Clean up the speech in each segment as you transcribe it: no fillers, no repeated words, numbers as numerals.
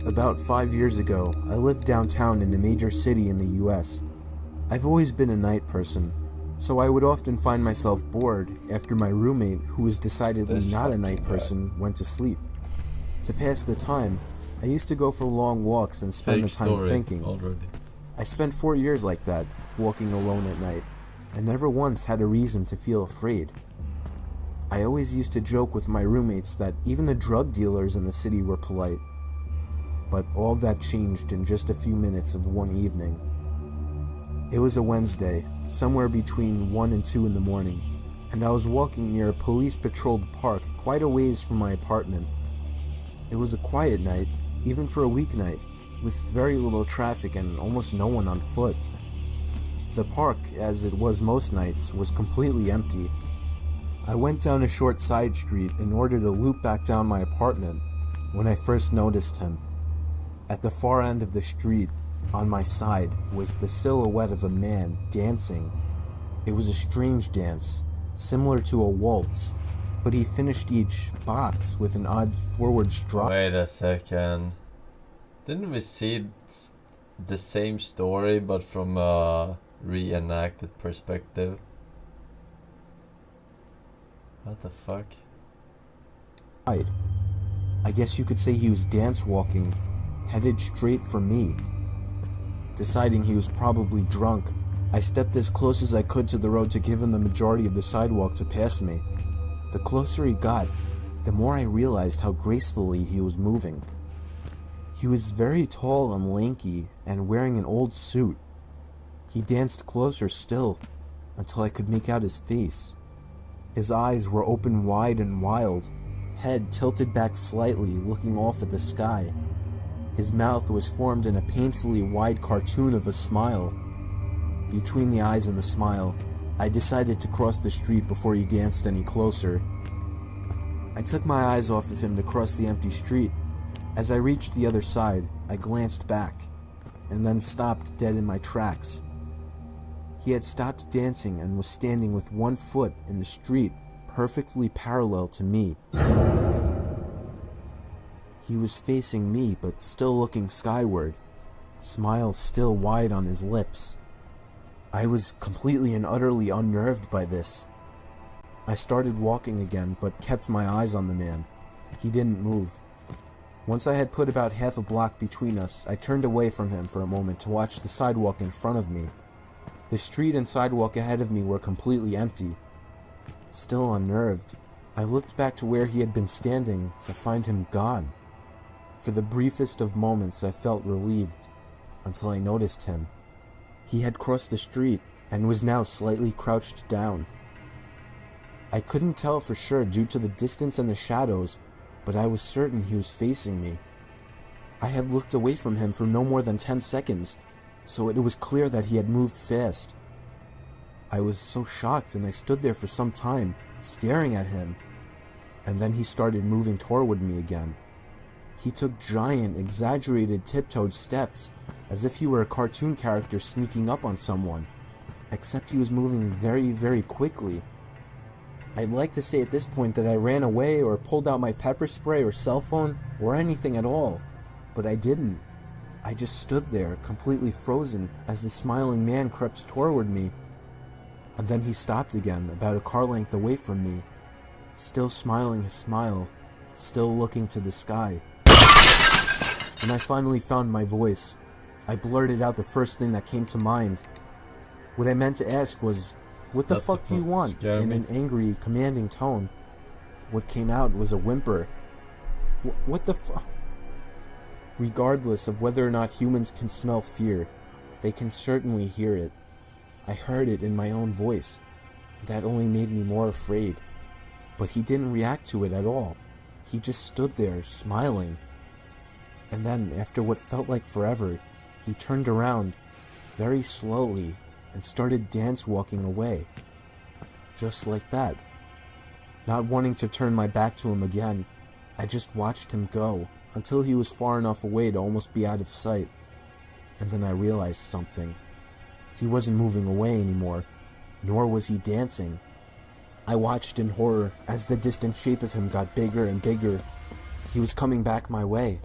About 5 years ago, I lived downtown in a major city in the US. I've always been a night person, so I would often find myself bored after my roommate, who was decidedly not a night person, went to sleep. To pass the time, I used to go for long walks and spend the time thinking. I spent 4 years like that, walking alone at night, and never once had a reason to feel afraid. I always used to joke with my roommates that even the drug dealers in the city were polite. But all that changed in just a few minutes of one evening. It was a Wednesday, somewhere between 1 and 2 in the morning, and I was walking near a police-patrolled park quite a ways from my apartment. It was a quiet night, even for a weeknight, with very little traffic and almost no one on foot. The park, as it was most nights, was completely empty. I went down a short side street in order to loop back down my apartment when I first noticed him. At the far end of the street, on my side, was the silhouette of a man dancing. It was a strange dance, similar to a waltz, but he finished each box with an odd forward stride. Wait a second. Didn't we see the same story but from a reenacted perspective? What the fuck? I guess you could say he was dance walking, headed straight for me. Deciding he was probably drunk, I stepped as close as I could to the road to give him the majority of the sidewalk to pass me. The closer he got, the more I realized how gracefully he was moving. He was very tall and lanky and wearing an old suit. He danced closer still, until I could make out his face. His eyes were open wide and wild, head tilted back slightly, looking off at the sky. His mouth was formed in a painfully wide cartoon of a smile. Between the eyes and the smile, I decided to cross the street before he danced any closer. I took my eyes off of him to cross the empty street. As I reached the other side, I glanced back, and then stopped dead in my tracks. He had stopped dancing and was standing with one foot in the street, perfectly parallel to me. He was facing me, but still looking skyward, smile still wide on his lips. I was completely and utterly unnerved by this. I started walking again, but kept my eyes on the man. He didn't move. Once I had put about half a block between us, I turned away from him for a moment to watch the sidewalk in front of me. The street and sidewalk ahead of me were completely empty. Still unnerved, I looked back to where he had been standing to find him gone. For the briefest of moments I felt relieved, until I noticed him. He had crossed the street and was now slightly crouched down. I couldn't tell for sure due to the distance and the shadows, but I was certain he was facing me. I had looked away from him for no more than 10 seconds, so it was clear that he had moved fast. I was so shocked and I stood there for some time, staring at him, and then he started moving toward me again. He took giant, exaggerated tiptoed steps, as if he were a cartoon character sneaking up on someone, except he was moving very, very quickly. I'd like to say at this point that I ran away or pulled out my pepper spray or cell phone or anything at all, but I didn't. I just stood there, completely frozen, as the smiling man crept toward me. And then he stopped again, about a car length away from me, still smiling his smile, still looking to the sky. When I finally found my voice, I blurted out the first thing that came to mind. What I meant to ask was, "What the fuck do you want?" in an angry, commanding tone. What came out was a whimper. What the fuck? Regardless of whether or not humans can smell fear, they can certainly hear it. I heard it in my own voice, and that only made me more afraid. But he didn't react to it at all. He just stood there, smiling. And then, after what felt like forever, he turned around, very slowly, and started dance-walking away. Just like that. Not wanting to turn my back to him again, I just watched him go, until he was far enough away to almost be out of sight. And then I realized something. He wasn't moving away anymore, nor was he dancing. I watched in horror as the distant shape of him got bigger and bigger. He was coming back my way.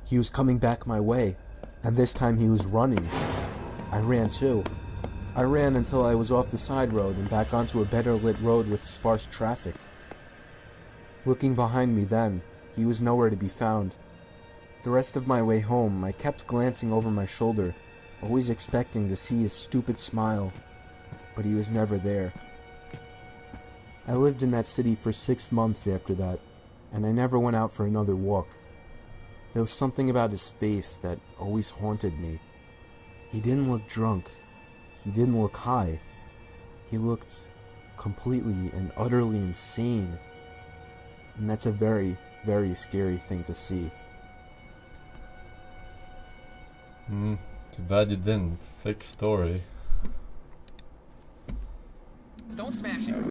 He was coming back my way, and this time he was running. I ran too. I ran until I was off the side road and back onto a better lit road with sparse traffic. Looking behind me then, he was nowhere to be found. The rest of my way home, I kept glancing over my shoulder, always expecting to see his stupid smile, but he was never there. I lived in that city for 6 months after that, and I never went out for another walk. There was something about his face that always haunted me. He didn't look drunk. He didn't look high. He looked completely and utterly insane. And that's a very, very scary thing to see. Too bad you didn't. Fake story. Don't smash it.